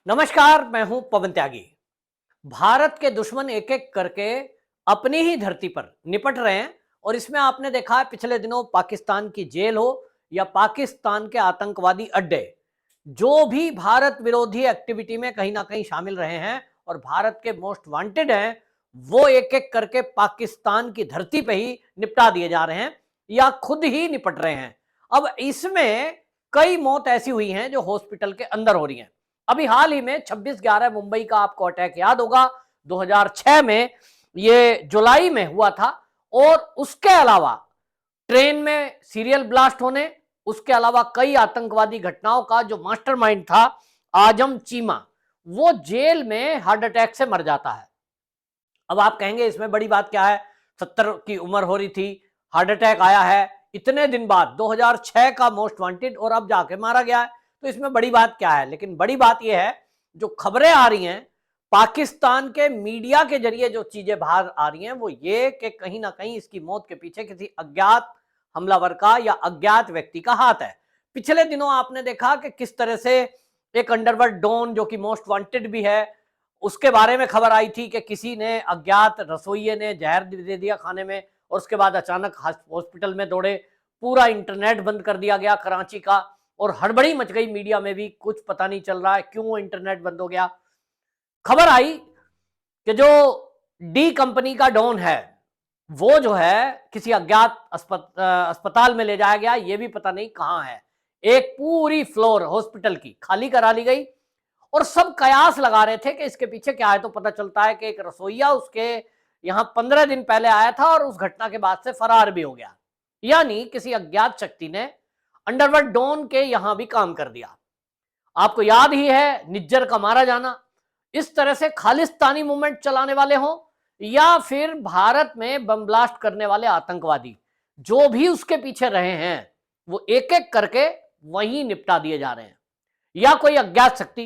नमस्कार, मैं हूं पवन त्यागी। भारत के दुश्मन एक एक करके अपनी ही धरती पर निपट रहे हैं और इसमें आपने देखा है पिछले दिनों पाकिस्तान की जेल हो या पाकिस्तान के आतंकवादी अड्डे, जो भी भारत विरोधी एक्टिविटी में कहीं ना कहीं शामिल रहे हैं और भारत के मोस्ट वांटेड हैं, वो एक एक करके पाकिस्तान की धरती पे ही निपटा दिए जा रहे हैं या खुद ही निपट रहे हैं। अब इसमें कई मौत ऐसी हुई हैं जो हॉस्पिटल के अंदर हो रही हैं। अभी हाल ही में 26/11 मुंबई का आपको अटैक याद होगा, 2006 में ये जुलाई में हुआ था। और उसके अलावा ट्रेन में सीरियल ब्लास्ट होने, उसके अलावा कई आतंकवादी घटनाओं का जो मास्टरमाइंड था आजम चीमा, वो जेल में हार्ट अटैक से मर जाता है। अब आप कहेंगे इसमें बड़ी बात क्या है, 70 की उम्र हो रही थी, हार्ट अटैक आया है इतने दिन बाद, 2006 का मोस्ट वांटेड और अब जाके मारा गया है, तो इसमें बड़ी बात क्या है। लेकिन बड़ी बात यह है, जो खबरें आ रही हैं पाकिस्तान के मीडिया के जरिए, जो चीजें बाहर आ रही हैं वो ये कि कहीं ना कहीं इसकी मौत के पीछे किसी अज्ञात हमलावर का या अज्ञात व्यक्ति का हाथ है। पिछले दिनों आपने देखा कि किस तरह से एक अंडरवर्ल्ड डॉन जो कि मोस्ट वांटेड भी है, उसके बारे में खबर आई थी कि किसी ने, अज्ञात रसोइये ने जहर दे दिया खाने में और उसके बाद अचानक हॉस्पिटल में दौड़े, पूरा इंटरनेट बंद कर दिया गया कराची का और हड़बड़ी मच गई मीडिया में भी, कुछ पता नहीं चल रहा है क्यों इंटरनेट बंद हो गया। खबर आई कि जो डी कंपनी का डॉन है वो जो है किसी अज्ञात अस्पताल में ले जाया गया, ये भी पता नहीं कहां है। एक पूरी फ्लोर हॉस्पिटल की खाली करा ली गई और सब कयास लगा रहे थे कि इसके पीछे क्या है। तो पता चलता है कि एक रसोइया उसके यहां 15 दिन पहले आया था और उस घटना के बाद से फरार भी हो गया। यानी किसी अज्ञात शक्ति ने अंडरवर्ल्ड डॉन के यहां भी काम कर दिया। आपको याद ही है निज्जर का मारा जाना। इस तरह से खालिस्तानी मूवमेंट चलाने वाले हों या फिर भारत में बम ब्लास्ट करने वाले आतंकवादी, जो भी उसके पीछे रहे हैं वो एक एक करके वहीं निपटा दिए जा रहे हैं। या कोई अज्ञात शक्ति,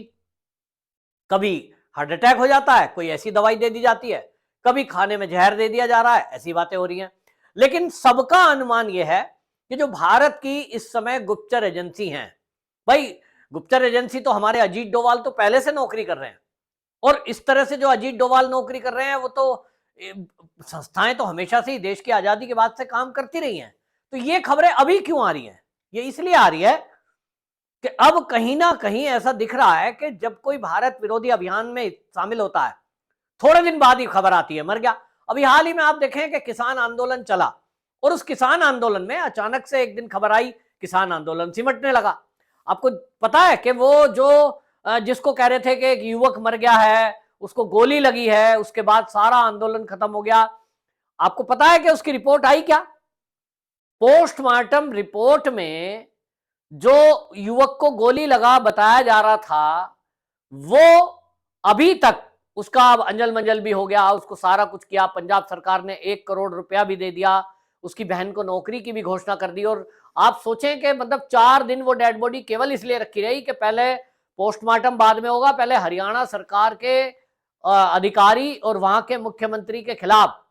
कभी हार्ट अटैक हो जाता है, कोई ऐसी दवाई दे दी जाती है, कभी खाने में जहर दे दिया जा रहा है, ऐसी बातें हो रही हैं। लेकिन सबका अनुमान यह है कि जो भारत की इस समय गुप्तचर एजेंसी हैं, भाई गुप्तचर एजेंसी तो हमारे अजीत डोभाल तो पहले से नौकरी कर रहे हैं और इस तरह से जो अजीत डोभाल नौकरी कर रहे हैं वो तो संस्थाएं तो हमेशा से ही देश की आजादी के बाद से काम करती रही हैं। तो ये खबरें अभी क्यों आ रही हैं? ये इसलिए आ रही है कि अब कहीं ना कहीं ऐसा दिख रहा है कि जब कोई भारत विरोधी अभियान में शामिल होता है, थोड़े दिन बाद ही खबर आती है मर गया। अभी हाल ही में आप देखें कि किसान आंदोलन चला और उस किसान आंदोलन में अचानक से एक दिन खबर आई, किसान आंदोलन सिमटने लगा। आपको पता है कि वो जो जिसको कह रहे थे कि एक युवक मर गया है, उसको गोली लगी है, उसके बाद सारा आंदोलन खत्म हो गया। आपको पता है कि उसकी रिपोर्ट आई क्या? पोस्टमार्टम रिपोर्ट में जो युवक को गोली लगा बताया जा रहा था, वो अभी तक उसका अब अंजल मंजल भी हो गया, उसको सारा कुछ किया। पंजाब सरकार ने 1 करोड़ रुपया भी दे दिया, उसकी बहन को नौकरी की भी घोषणा कर दी। और आप सोचें कि मतलब 4 दिन वो डेड बॉडी केवल इसलिए रखी रही कि पहले पोस्टमार्टम बाद में होगा, पहले हरियाणा सरकार के अधिकारी और वहां के मुख्यमंत्री के खिलाफ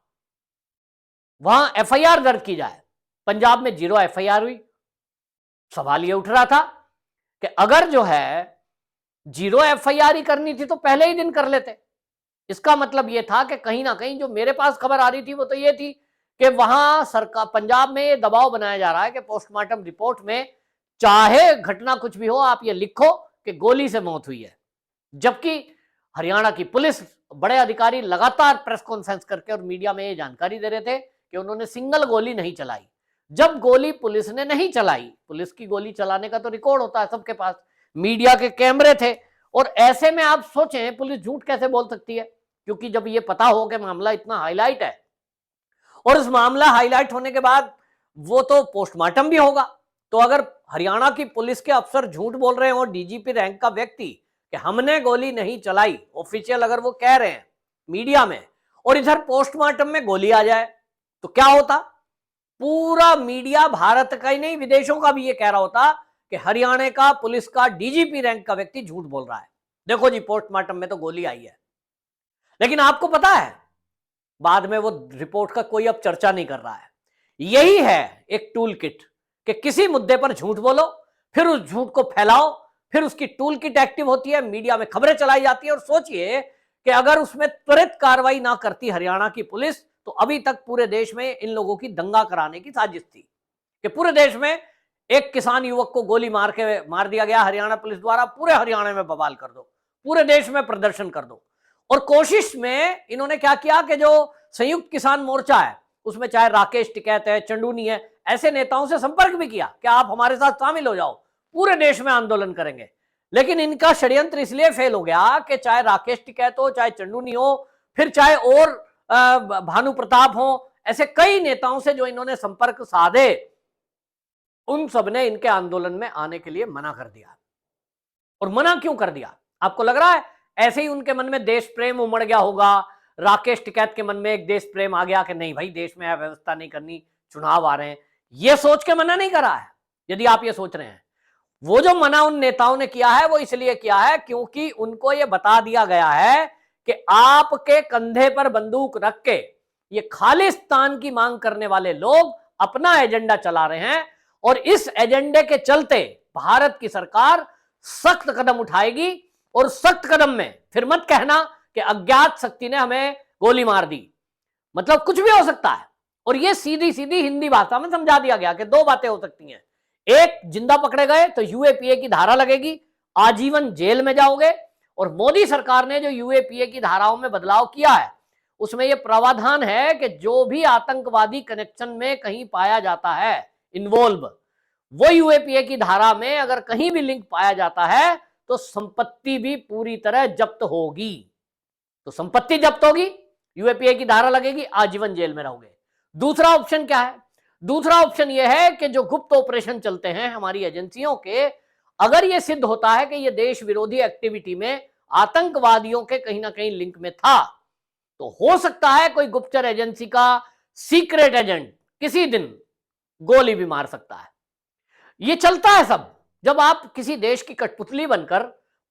वहां एफआईआर दर्ज की जाए। पंजाब में 0 एफआईआर हुई। सवाल ये उठ रहा था कि अगर जो है 0 एफआईआर ही करनी थी तो पहले ही दिन कर लेते। इसका मतलब यह था कि कहीं ना कहीं जो मेरे पास खबर आ रही थी वो तो ये थी कि वहां सरकार, पंजाब में ये दबाव बनाया जा रहा है कि पोस्टमार्टम रिपोर्ट में चाहे घटना कुछ भी हो, आप ये लिखो कि गोली से मौत हुई है। जबकि हरियाणा की पुलिस बड़े अधिकारी लगातार प्रेस कॉन्फ्रेंस करके और मीडिया में ये जानकारी दे रहे थे कि उन्होंने सिंगल गोली नहीं चलाई। जब गोली पुलिस ने नहीं चलाई, पुलिस की गोली चलाने का तो रिकॉर्ड होता है सबके पास, मीडिया के कैमरे थे, और ऐसे में आप सोचें पुलिस झूठ कैसे बोल सकती है? क्योंकि जब ये पता हो कि मामला इतना हाईलाइट है और उस मामला हाईलाइट होने के बाद वो तो पोस्टमार्टम भी होगा, तो अगर हरियाणा की पुलिस के अफसर झूठ बोल रहे हो, डीजीपी रैंक का व्यक्ति, कि हमने गोली नहीं चलाई, ऑफिशियल अगर वो कह रहे हैं मीडिया में, और इधर पोस्टमार्टम में गोली आ जाए तो क्या होता? पूरा मीडिया भारत का ही नहीं विदेशों का भी ये कह रहा होता कि हरियाणा का पुलिस का डीजीपी रैंक का व्यक्ति झूठ बोल रहा है। देखो जी, पोस्टमार्टम में तो गोली आई है। लेकिन आपको पता है बाद में वो रिपोर्ट का कोई अब चर्चा नहीं कर रहा है। यही है एक टूल किट कि किसी मुद्दे पर झूठ बोलो, फिर उस झूठ को फैलाओ, फिर उसकी टूल किट एक्टिव होती है, मीडिया में खबरें चलाई जाती है। और सोचिए कि अगर उसमें त्वरित कार्रवाई ना करती हरियाणा की पुलिस, तो अभी तक पूरे देश में इन लोगों की दंगा कराने की साजिश थी कि पूरे देश में एक किसान युवक को गोली मार दिया गया हरियाणा पुलिस द्वारा, पूरे हरियाणा में बवाल कर दो, पूरे देश में प्रदर्शन कर दो। और कोशिश में इन्होंने क्या किया कि जो संयुक्त किसान मोर्चा है उसमें चाहे राकेश टिकैत है, चंडूनी है, ऐसे नेताओं से संपर्क भी किया कि आप हमारे साथ शामिल हो जाओ, पूरे देश में आंदोलन करेंगे। लेकिन इनका षड्यंत्र इसलिए फेल हो गया कि चाहे राकेश टिकैत हो, चाहे चंडूनी हो, फिर चाहे और भानु प्रताप हो, ऐसे कई नेताओं से जो इन्होंने संपर्क साधे, उन सब ने इनके आंदोलन में आने के लिए मना कर दिया। और मना क्यों कर दिया? आपको लग रहा है ऐसे ही उनके मन में देश प्रेम उमड़ गया होगा, राकेश टिकैत के मन में एक देश प्रेम आ गया कि नहीं भाई, देश में अव्यवस्था नहीं करनी, चुनाव आ रहे हैं, ये सोच के मना नहीं करा है। यदि आप ये सोच रहे हैं, वो जो मना उन नेताओं ने किया है वो इसलिए किया है क्योंकि उनको ये बता दिया गया है कि आपके कंधे पर बंदूक रख के ये खालिस्तान की मांग करने वाले लोग अपना एजेंडा चला रहे हैं, और इस एजेंडे के चलते भारत की सरकार सख्त कदम उठाएगी। और सख्त कदम में फिर मत कहना कि अज्ञात शक्ति ने हमें गोली मार दी, मतलब कुछ भी हो सकता है। और ये सीधी सीधी हिंदी भाषा में समझा दिया गया कि दो बातें हो सकती हैं, एक, जिंदा पकड़े गए तो यूएपीए की धारा लगेगी, आजीवन जेल में जाओगे। और मोदी सरकार ने जो यूएपीए की धाराओं में बदलाव किया है उसमें यह प्रावधान है कि जो भी आतंकवादी कनेक्शन में कहीं पाया जाता है इन्वॉल्व, वो यूएपीए की धारा में अगर कहीं भी लिंक पाया जाता है तो संपत्ति भी पूरी तरह जब्त होगी। तो संपत्ति जब्त होगी, यूएपीए की धारा लगेगी, आजीवन जेल में रहोगे। दूसरा ऑप्शन क्या है? दूसरा ऑप्शन यह है कि जो गुप्त ऑपरेशन चलते हैं हमारी एजेंसियों के, अगर यह सिद्ध होता है कि यह देश विरोधी एक्टिविटी में आतंकवादियों के कहीं ना कहीं लिंक में था, तो हो सकता है कोई गुप्तचर एजेंसी का सीक्रेट एजेंट किसी दिन गोली भी मार सकता है। यह चलता है सब। जब आप किसी देश की कठपुतली बनकर,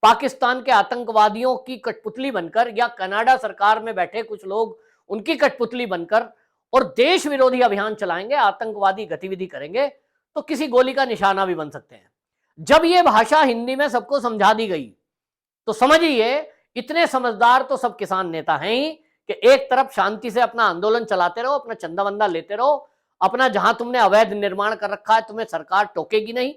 पाकिस्तान के आतंकवादियों की कठपुतली बनकर, या कनाडा सरकार में बैठे कुछ लोग उनकी कठपुतली बनकर और देश विरोधी अभियान चलाएंगे, आतंकवादी गतिविधि करेंगे, तो किसी गोली का निशाना भी बन सकते हैं। जब यह भाषा हिंदी में सबको समझा दी गई तो समझिए इतने समझदार तो सब किसान नेता हैं ही कि एक तरफ शांति से अपना आंदोलन चलाते रहो, अपना चंदा वंदा लेते रहो, अपना जहां तुमने अवैध निर्माण कर रखा है तुम्हें सरकार टोकेगी नहीं,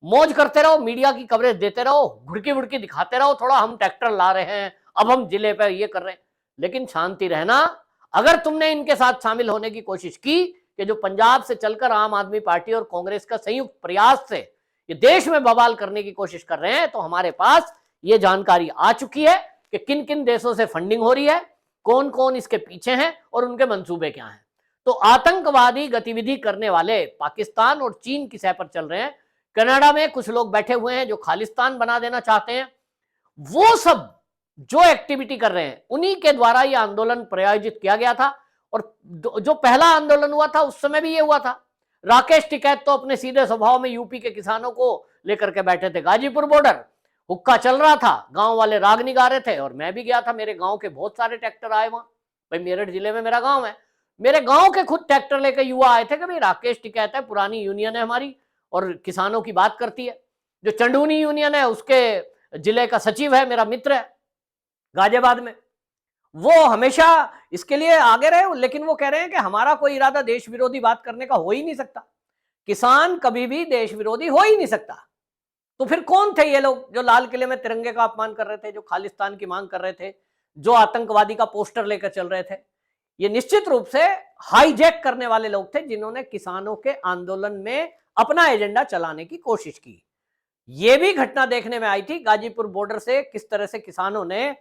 मौज करते रहो, मीडिया की कवरेज देते रहो, घुड़की वुड़की दिखाते रहो, थोड़ा हम ट्रैक्टर ला रहे हैं, अब हम जिले पे ये कर रहे हैं, लेकिन शांति रहना। अगर तुमने इनके साथ शामिल होने की कोशिश की कि जो पंजाब से चलकर आम आदमी पार्टी और कांग्रेस का संयुक्त प्रयास से ये देश में बवाल करने की कोशिश कर रहे हैं, तो हमारे पास ये जानकारी आ चुकी है कि किन किन देशों से फंडिंग हो रही है, कौन कौन इसके पीछे हैं और उनके मंसूबे क्या हैं। तो आतंकवादी गतिविधि करने वाले पाकिस्तान और चीन की सह पर चल रहे हैं। कनाडा में कुछ लोग बैठे हुए हैं जो खालिस्तान बना देना चाहते हैं। वो सब जो एक्टिविटी कर रहे हैं उन्हीं के द्वारा ये आंदोलन प्रायोजित किया गया था। और जो पहला आंदोलन हुआ था उस समय भी ये हुआ था। राकेश टिकैत तो अपने सीधे स्वभाव में यूपी के किसानों को लेकर के बैठे थे। गाजीपुर बॉर्डर हुक्का चल रहा था, गांव वाले रागनी गा रहे थे और मैं भी गया था। मेरे गांव के बहुत सारे ट्रैक्टर आए वहां, भाई मेरठ जिले में मेरा गांव है, मेरे गांव के खुद ट्रैक्टर लेकर युवा आए थे कि भाई राकेश टिकैत है, पुरानी यूनियन है हमारी और किसानों की बात करती है। जो चंडूनी यूनियन है उसके जिले का सचिव है, मेरा मित्र है गाजियाबाद में, वो हमेशा इसके लिए आगे रहे। लेकिन वो कह रहे हैं कि हमारा कोई इरादा देश विरोधी बात करने का हो ही नहीं सकता, किसान कभी भी देश विरोधी हो ही नहीं सकता। तो फिर कौन थे ये लोग जो लाल किले में तिरंगे का अपमान कर रहे थे, जो खालिस्तान की मांग कर रहे थे, जो आतंकवादी का पोस्टर लेकर चल रहे थे? ये निश्चित रूप से हाईजैक करने वाले लोग थे जिन्होंने किसानों के आंदोलन में अपना एजेंडा चलाने की कोशिश की। यह भी घटना देखने में आई थी गाजीपुर बॉर्डर से, किस तरह से किसानों ने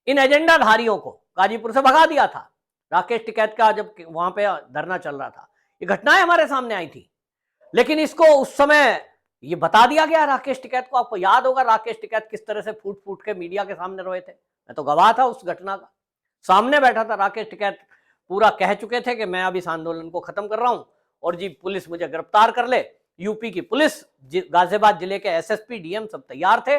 इन एजेंडाधारियों को गाजीपुर से भगा दिया था। राकेश टिकैत का जब वहां पे धरना चल रहा था, ये घटनाएं हमारे सामने आई थी। लेकिन इसको उस समय ये बता दिया गया राकेश टिकैत को। आपको याद होगा राकेश टिकैत किस तरह से फूट फूट के मीडिया के सामने रोए थे। मैं तो गवाह था उस घटना का, सामने बैठा था। राकेश टिकैत पूरा कह चुके थे कि मैं अब इस आंदोलन को खत्म कर रहा हूं और जी पुलिस मुझे गिरफ्तार कर ले। यूपी की पुलिस, गाजियाबाद जिले के एसएसपी डीएम सब तैयार थे।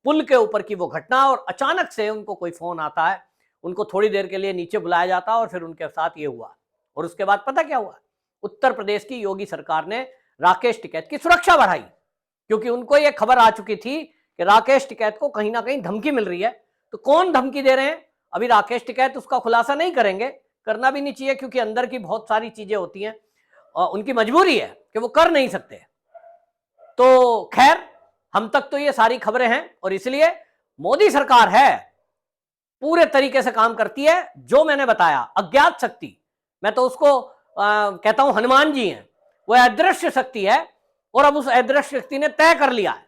पुल के ऊपर की वो घटना, और अचानक से उनको कोई फोन आता है, उनको थोड़ी देर के लिए नीचे बुलाया जाता और फिर उनके साथ ये हुआ। और उसके बाद पता क्या हुआ? उत्तर प्रदेश की योगी सरकार ने राकेश टिकैत की सुरक्षा बढ़ाई, क्योंकि उनको ये खबर आ चुकी थी कि राकेश टिकैत को कहीं ना कहीं धमकी मिल रही है। तो कौन धमकी दे रहे हैं, अभी राकेश टिकैत उसका खुलासा नहीं करेंगे, करना भी नहीं चाहिए, क्योंकि अंदर की बहुत सारी चीजें होती हैं और उनकी मजबूरी है कि वो कर नहीं सकते। तो खैर, हम तक तो ये सारी खबरें हैं और इसलिए मोदी सरकार है पूरे तरीके से काम करती है। जो मैंने बताया, अज्ञात शक्ति, मैं तो उसको कहता हूं हनुमान जी हैं, वो अदृश्य शक्ति है और अब उस अदृश्य शक्ति ने तय कर लिया है।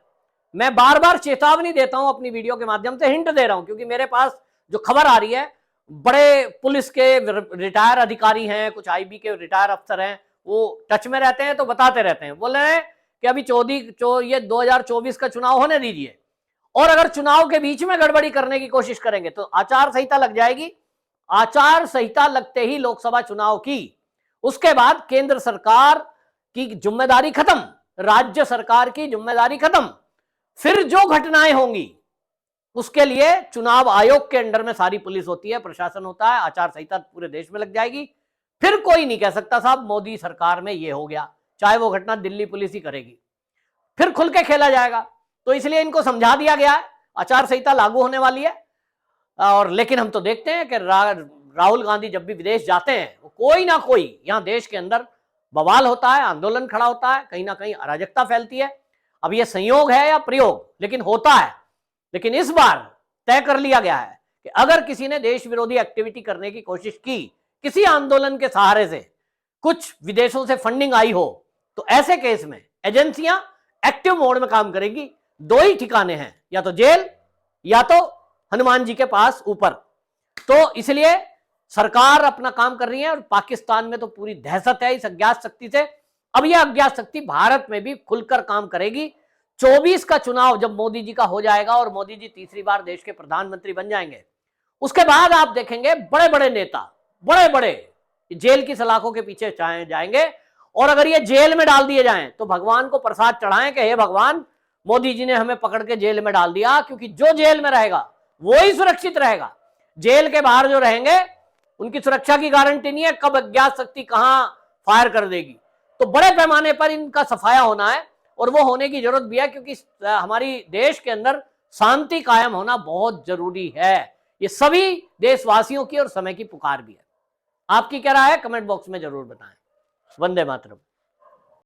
मैं बार बार चेतावनी देता हूं अपनी वीडियो के माध्यम से, हिंट दे रहा हूं, क्योंकि मेरे पास जो खबर आ रही है, बड़े पुलिस के रिटायर अधिकारी हैं, कुछ आईबी के रिटायर अफसर हैं, वो टच में रहते हैं तो बताते रहते हैं, बोल रहे हैं कि अभी ये 2024 का चुनाव होने दीजिए, और अगर चुनाव के बीच में गड़बड़ी करने की कोशिश करेंगे तो आचार संहिता लग जाएगी। आचार संहिता लगते ही लोकसभा चुनाव की, उसके बाद केंद्र सरकार की जिम्मेदारी खत्म, राज्य सरकार की जिम्मेदारी खत्म। फिर जो घटनाएं होंगी उसके लिए चुनाव आयोग के अंडर में सारी पुलिस होती है, प्रशासन होता है, आचार संहिता पूरे देश में लग जाएगी। फिर कोई नहीं कह सकता साहब मोदी सरकार में ये हो गया, चाहे वो घटना दिल्ली पुलिस ही करेगी, फिर खुल के खेला जाएगा। तो इसलिए इनको समझा दिया गया है, आचार संहिता लागू होने वाली है। और लेकिन हम तो देखते हैं कि राहुल गांधी जब भी विदेश जाते हैं, कोई ना कोई यहां देश के अंदर बवाल होता है, आंदोलन खड़ा होता है, कहीं ना कहीं अराजकता फैलती है। अब यह संयोग है या प्रयोग, लेकिन होता है। लेकिन इस बार तय कर लिया गया है कि अगर किसी ने देश विरोधी एक्टिविटी करने की कोशिश की, किसी आंदोलन के सहारे से कुछ विदेशों से फंडिंग आई हो, तो ऐसे केस में एजेंसियां एक्टिव मोड में काम करेंगी। दो ही ठिकाने हैं, या तो जेल या तो हनुमान जी के पास ऊपर। तो इसलिए सरकार अपना काम कर रही है और पाकिस्तान में तो पूरी दहशत है इस अज्ञात शक्ति से। अब यह अज्ञात शक्ति भारत में भी खुलकर काम करेगी। 24 का चुनाव जब मोदी जी का हो जाएगा और मोदी जी तीसरी बार देश के प्रधानमंत्री बन जाएंगे, उसके बाद आप देखेंगे बड़े बड़े नेता, बड़े बड़े जेल की सलाखों के पीछे जाएंगे, और अगर ये जेल में डाल दिए जाएं तो भगवान को प्रसाद चढ़ाएं कि हे भगवान, मोदी जी ने हमें पकड़ के जेल में डाल दिया, क्योंकि जो जेल में रहेगा वो ही सुरक्षित रहेगा। जेल के बाहर जो रहेंगे उनकी सुरक्षा की गारंटी नहीं है, कब अज्ञात शक्ति कहां फायर कर देगी। तो बड़े पैमाने पर इनका सफाया होना है, और वो होने की जरूरत भी है, क्योंकि हमारी देश के अंदर शांति कायम होना बहुत जरूरी है। ये सभी देशवासियों की और समय की पुकार भी है। आपकी क्या राय है, कमेंट बॉक्स में जरूर बताएं। वंदे मातरम।